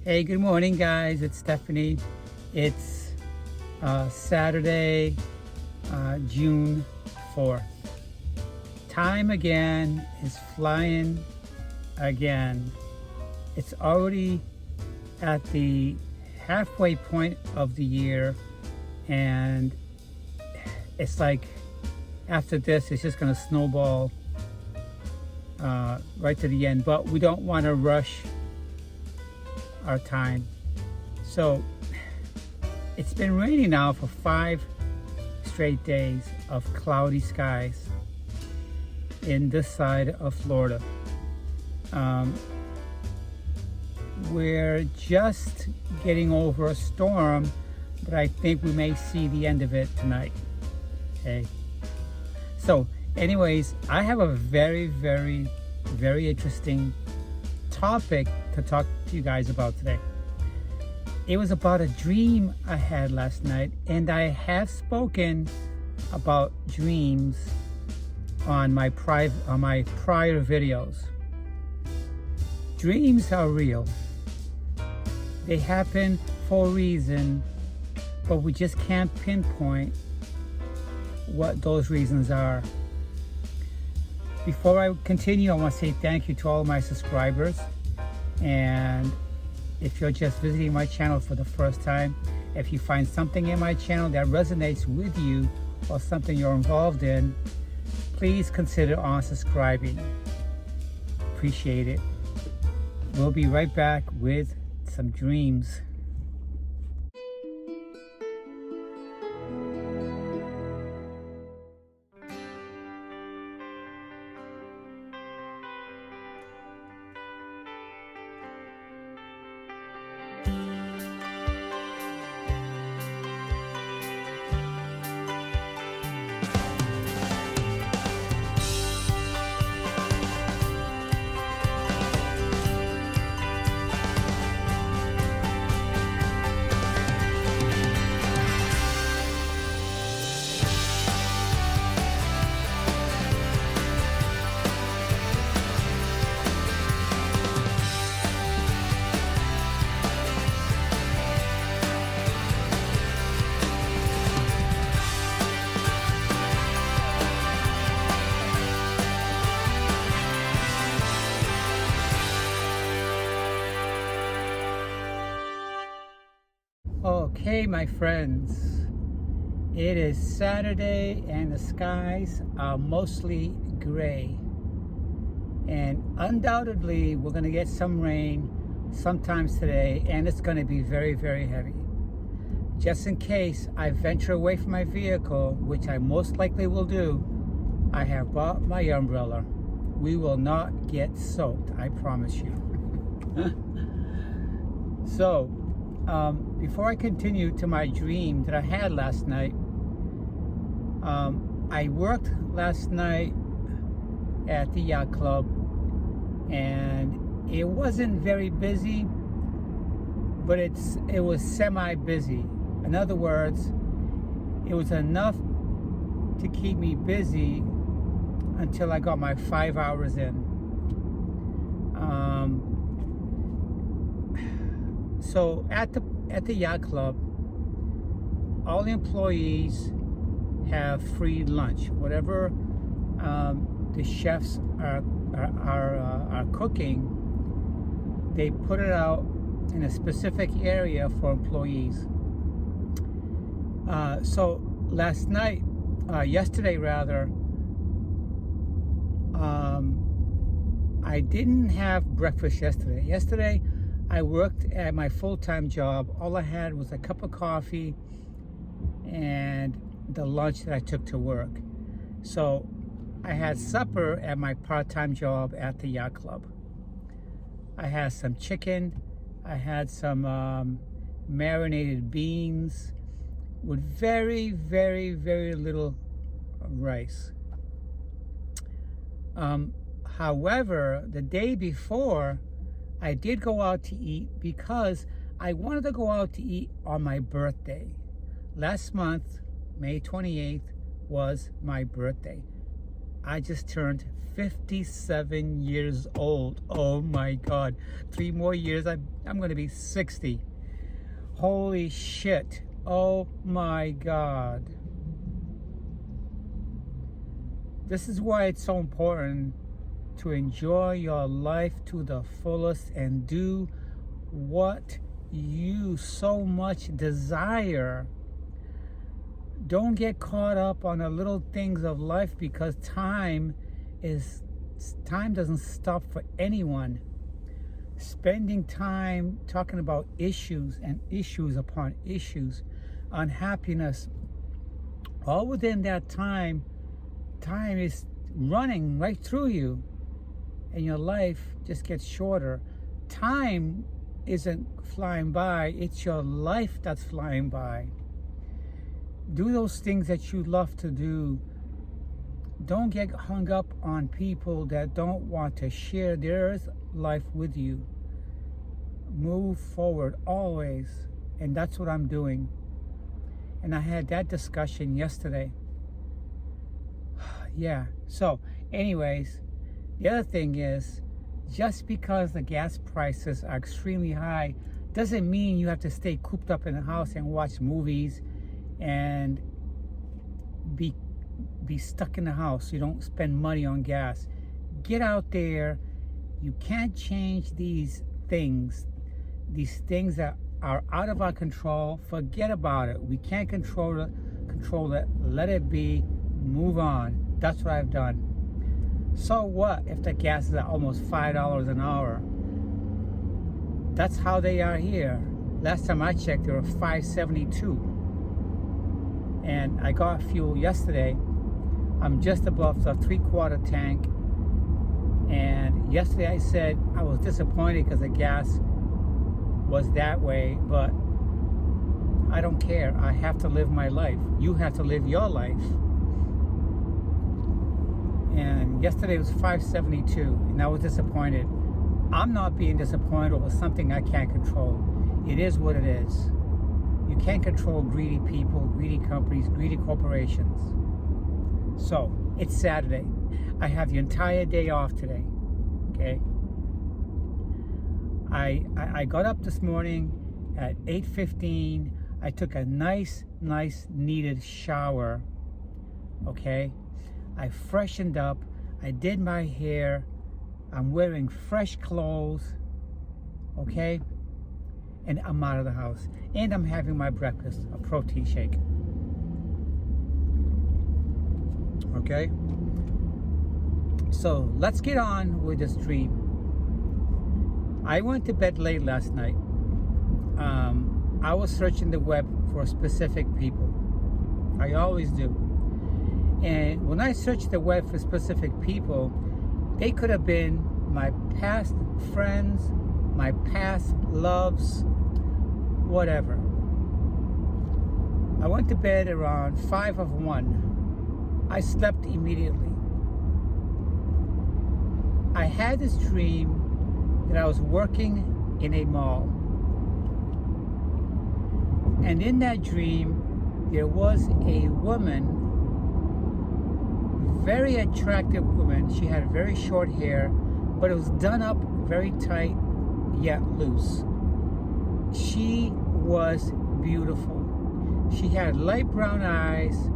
Hey, good morning, guys. It's Stephanie. It's Saturday, June 4th. Time again is flying again. It's already at the halfway point of the year, and it's like after this, it's just going to snowball right to the end. But we don't want to rush our time. So it's been raining now for 5 straight days of cloudy skies in this side of Florida. We're just getting over a storm, but I think we may see the end of it tonight. Okay. So anyways, I have a very, very, very interesting topic to talk to you guys about today. It was about a dream I had last night, and I have spoken about dreams on my prior videos. Dreams are real. They happen for a reason, but we just can't pinpoint what those reasons are. Before I continue, I want to say thank you to all my subscribers. And if you're just visiting my channel for the first time, if you find something in my channel that resonates with you or something you're involved in, please consider unsubscribing. Appreciate it. We'll be right back with some dreams. Okay, my friends, it is Saturday and the skies are mostly gray, and undoubtedly we're going to get some rain sometimes today, and it's going to be very, very heavy. Just in case I venture away from my vehicle, which I most likely will do, I have brought my umbrella. We will not get soaked, I promise you. So before I continue to my dream that I had last night, I worked last night at the yacht club, and it wasn't very busy, but it was semi-busy. In other words, it was enough to keep me busy until I got my 5 hours in. So at the yacht club, all the employees have free lunch. Whatever the chefs are cooking, they put it out in a specific area for employees. So last night, yesterday rather, I didn't have breakfast yesterday. Yesterday, I worked at my full-time job. All I had was a cup of coffee and the lunch that I took to work. So I had supper at my part-time job at the yacht club. I had some chicken. I had some marinated beans with very, very, very little rice. However, the day before, I did go out to eat because I wanted to go out to eat on my birthday. Last month, May 28th, was my birthday. I just turned 57 years old. Oh my God. 3 more years, I'm going to be 60. Holy shit. Oh my God. This is why it's so important to enjoy your life to the fullest and do what you so much desire. Don't get caught up on the little things of life, because time doesn't stop for anyone. Spending time talking about issues and issues upon issues, unhappiness, all within that time is running right through you, and your life just gets shorter. Time isn't flying by, it's your life that's flying by. Do those things that you love to do. Don't get hung up on people that don't want to share their life with you. Move forward always, and that's what I'm doing. And I had that discussion yesterday. Yeah, so anyways, the other thing is, just because the gas prices are extremely high doesn't mean you have to stay cooped up in the house and watch movies and be stuck in the house. You don't spend money on gas. Get out there. You can't change these things that are out of our control. Forget about it. We can't control it. Let it be. Move on. That's what I've done. So what if the gas is at almost $5 an hour? That's how they are here. Last time I checked, they were $5.72. And I got fuel yesterday. I'm just above the 3/4 tank. And yesterday I said I was disappointed because the gas was that way, but I don't care. I have to live my life. You have to live your life. And yesterday was $5.72, and I was disappointed. I'm not being disappointed over something I can't control. It is what it is. You can't control greedy people, greedy companies, greedy corporations. So, it's Saturday. I have the entire day off today, okay? I got up this morning at 8:15. I took a nice needed shower, okay? I freshened up. I did my hair. I'm wearing fresh clothes, okay? And I'm out of the house. And I'm having my breakfast, a protein shake. Okay? So let's get on with this dream. I went to bed late last night. I was searching the web for specific people. I always do. And when I search the web for specific people, they could have been my past friends, my past loves, whatever. I went to bed around 5:01. I slept immediately. I had this dream that I was working in a mall. And in that dream, there was a woman, very attractive woman. She had very short hair, but it was done up very tight, yet loose. She was beautiful. She had light brown eyes.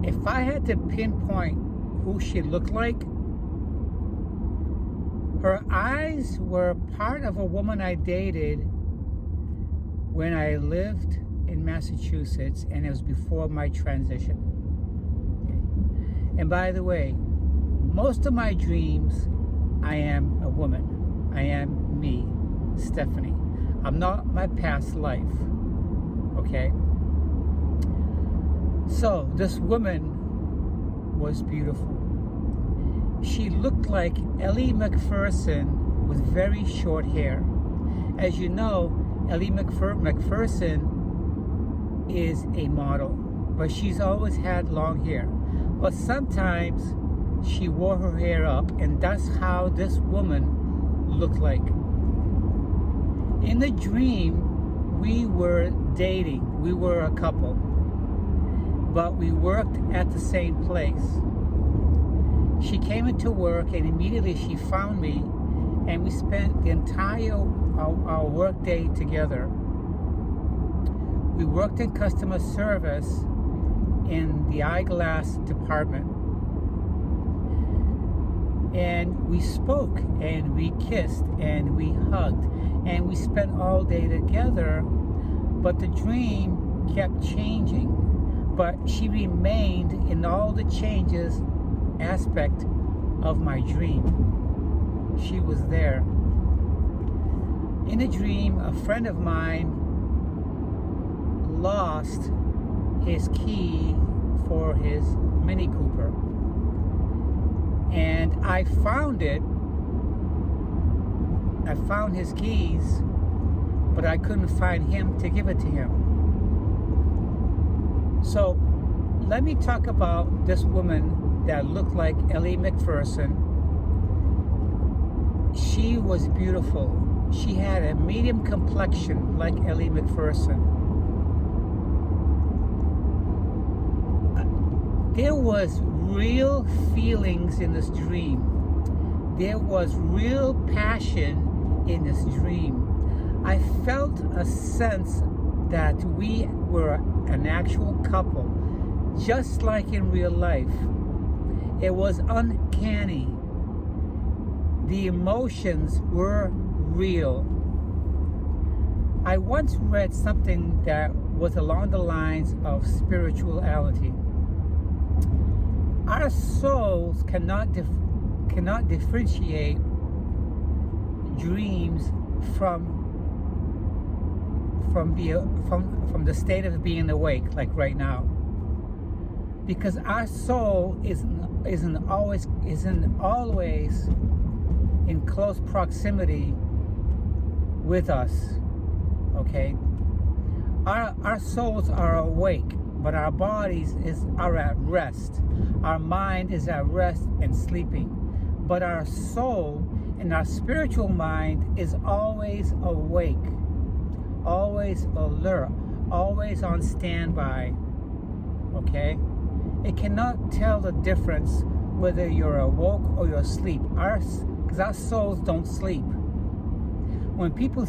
If I had to pinpoint who she looked like, her eyes were part of a woman I dated when I lived in Massachusetts, and it was before my transition. And by the way, most of my dreams, I am a woman. I am me, Stephanie. I'm not my past life, okay? So this woman was beautiful. She looked like Ellie McPherson with very short hair. As you know, Ellie McPherson is a model, but she's always had long hair. But sometimes she wore her hair up, and that's how this woman looked like. In the dream, we were dating. We were a couple, but we worked at the same place. She came into work and immediately she found me, and we spent the entire our work day together. We worked in customer service in the eyeglass department. And we spoke, and we kissed, and we hugged, and we spent all day together. But the dream kept changing. But she remained in all the changes aspect of my dream. She was there. In a dream, a friend of mine lost his key for his Mini Cooper. And I found it. I found his keys, but I couldn't find him to give it to him. So let me talk about this woman that looked like Ellie McPherson. She was beautiful. She had a medium complexion like Ellie McPherson. There was real feelings in this dream. There was real passion in this dream. I felt a sense that we were an actual couple, just like in real life. It was uncanny. The emotions were real. I once read something that was along the lines of spirituality. Our souls cannot differentiate dreams from the state of being awake, like right now, because our soul isn't always in close proximity with us. Okay, our souls are awake, but our bodies are at rest. Our mind is at rest and sleeping. But our soul and our spiritual mind is always awake, always alert, always on standby. Okay? It cannot tell the difference whether you're awoke or you're asleep. Because our souls don't sleep. When people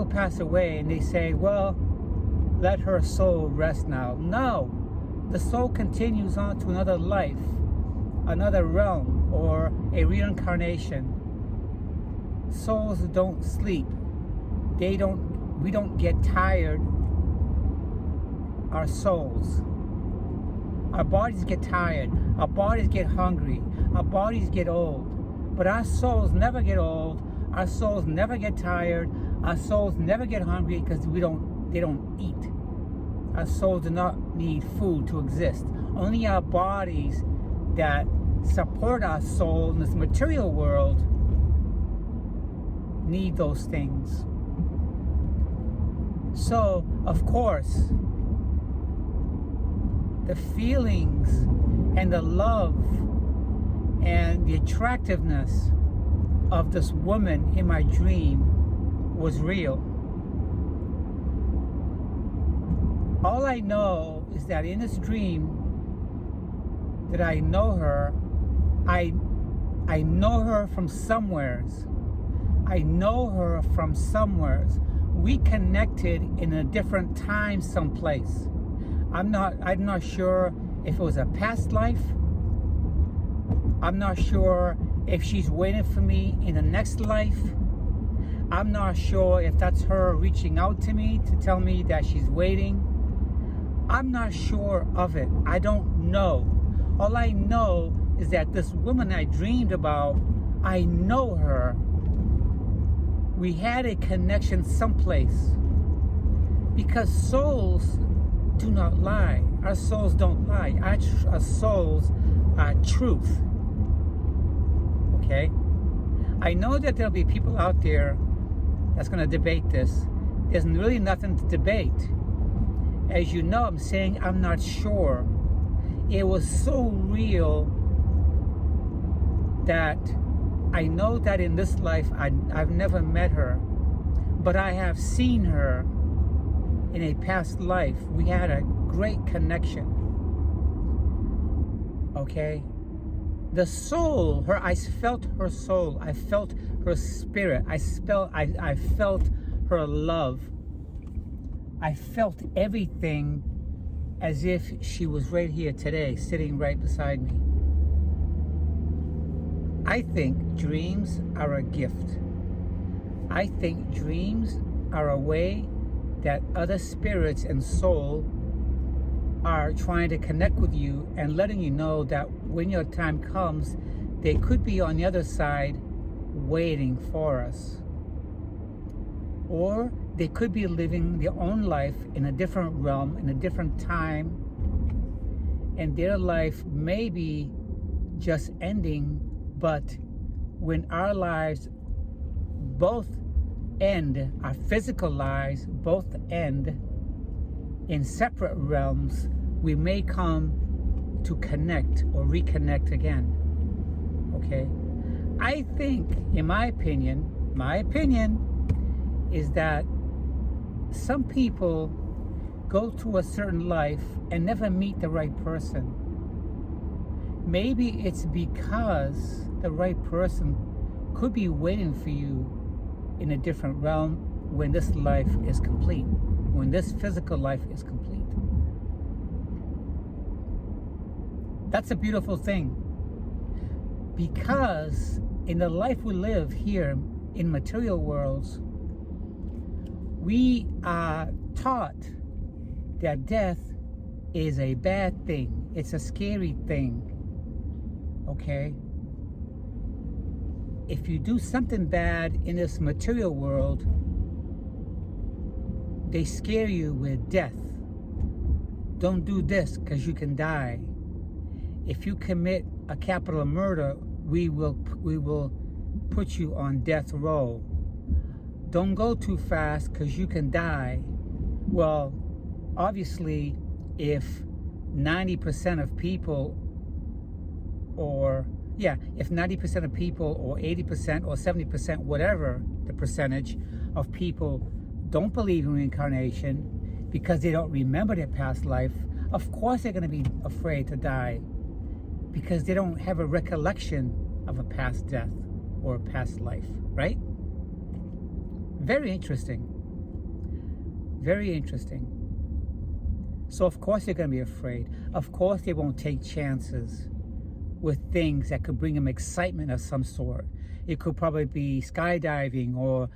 pass away and they say, well, let her soul rest now. No, the soul continues on to another life, another realm, or a reincarnation. Souls don't sleep. We don't get tired. Our souls. Our bodies get tired. Our bodies get hungry. Our bodies get old. But our souls never get old. Our souls never get tired. Our souls never get hungry because they don't eat. Our souls do not need food to exist. Only our bodies that support our soul in this material world need those things. So, of course, the feelings and the love and the attractiveness of this woman in my dream was real. All I know is that in this dream that I know her, I know her from somewheres. I know her from somewheres. We connected in a different time someplace. I'm not sure if it was a past life. I'm not sure if she's waiting for me in the next life. I'm not sure if that's her reaching out to me to tell me that she's waiting. I'm not sure of it. I don't know. All I know is that this woman I dreamed about, I know her. We had a connection someplace. Because souls do not lie. Our souls don't lie. Our souls are truth. Okay? I know that there'll be people out there that's going to debate this. There's really nothing to debate. As you know, I'm saying I'm not sure. It was so real that I know that in this life I've never met her, but I have seen her in a past life. We had a great connection. Okay? The soul, I felt her soul. I felt her spirit. I felt her love. I felt everything as if she was right here today, sitting right beside me. I think dreams are a gift. I think dreams are a way that other spirits and soul are trying to connect with you and letting you know that when your time comes, they could be on the other side waiting for us. Or they could be living their own life in a different realm, in a different time, and their life may be just ending, but when our lives both end, our physical lives both end in separate realms, we may come to connect or reconnect again. Okay? I think, in my opinion is that some people go through a certain life and never meet the right person. Maybe it's because the right person could be waiting for you in a different realm when this life is complete, when this physical life is complete. That's a beautiful thing, because in the life we live here in material worlds, we are taught that death is a bad thing. It's a scary thing. Okay? If you do something bad in this material world, they scare you with death. Don't do this because you can die. If you commit a capital murder, we will put you on death row. Don't go too fast because you can die. Well, obviously, if 90% of people, if 90% of people, or 80% or 70%, whatever the percentage of people don't believe in reincarnation because they don't remember their past life, of course they're going to be afraid to die because they don't have a recollection of a past death or a past life, right? Very interesting. Very interesting. So of course they're going to be afraid. Of course they won't take chances with things that could bring them excitement of some sort. It could probably be skydiving or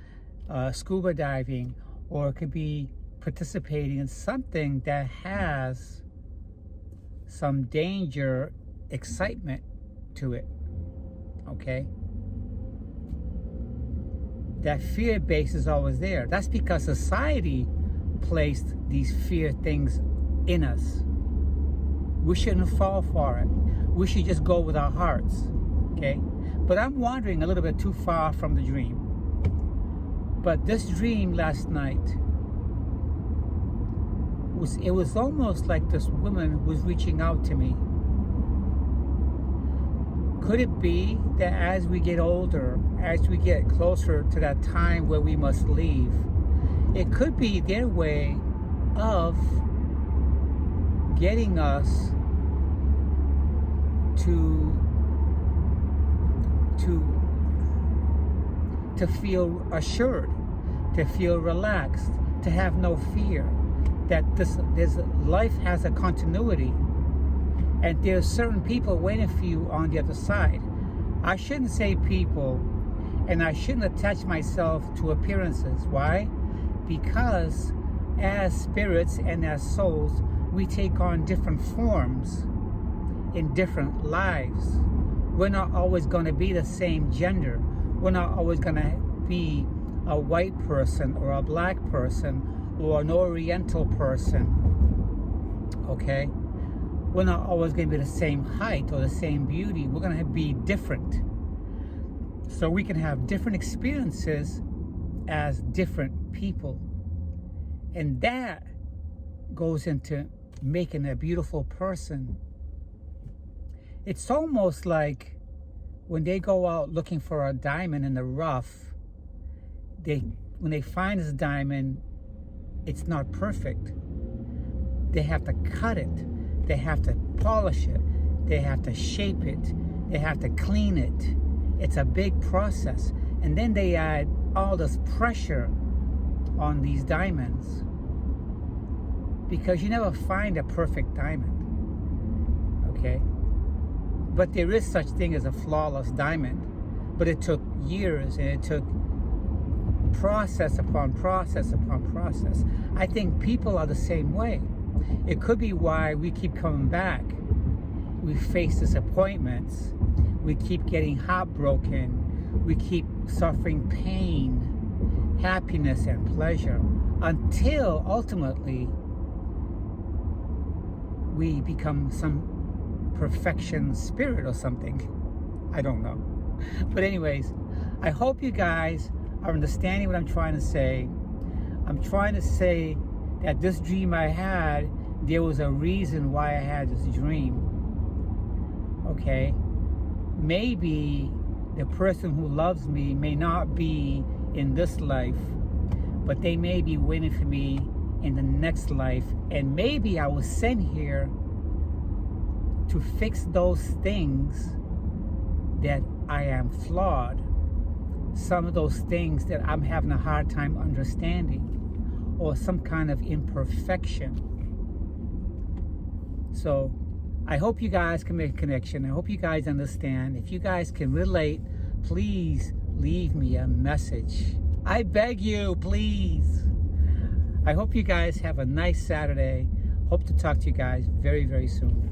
scuba diving, or it could be participating in something that has some danger, excitement to it. Okay? That fear base is always there. That's because society placed these fear things in us. We shouldn't fall for it. We should just go with our hearts. Okay? But I'm wandering a little bit too far from the dream. But this dream last night, it was almost like this woman was reaching out to me. Could it be that as we get older, as we get closer to that time where we must leave, it could be their way of getting us to feel assured, to feel relaxed, to have no fear, that this life has a continuity, and there's certain people waiting for you on the other side. I shouldn't say people, and I shouldn't attach myself to appearances. Why? Because as spirits and as souls, we take on different forms in different lives. We're not always going to be the same gender. We're not always going to be a white person or a black person or an oriental person. Okay? We're not always going to be the same height or the same beauty. We're going to be different. So we can have different experiences as different people. And that goes into making a beautiful person. It's almost like when they go out looking for a diamond in the rough, when they find this diamond, it's not perfect. They have to cut it. They have to polish it. They have to shape it. They have to clean it. It's a big process. And then they add all this pressure on these diamonds, because you never find a perfect diamond, okay? But there is such thing as a flawless diamond, but it took years, and it took process upon process upon process. I think people are the same way. It could be why we keep coming back. We face disappointments. We keep getting heartbroken. We keep suffering pain, happiness, and pleasure, until ultimately we become some perfection spirit or something. I don't know. But anyways, I hope you guys are understanding what I'm trying to say. I'm trying to say that this dream I had, there was a reason why I had this dream. Okay? Maybe the person who loves me may not be in this life, but they may be waiting for me in the next life. And maybe I was sent here to fix those things that I am flawed. Some of those things that I'm having a hard time understanding, or some kind of imperfection. So I hope you guys can make a connection. I hope you guys understand. If you guys can relate, please leave me a message. I beg you, please. I hope you guys have a nice Saturday. Hope to talk to you guys very, very soon.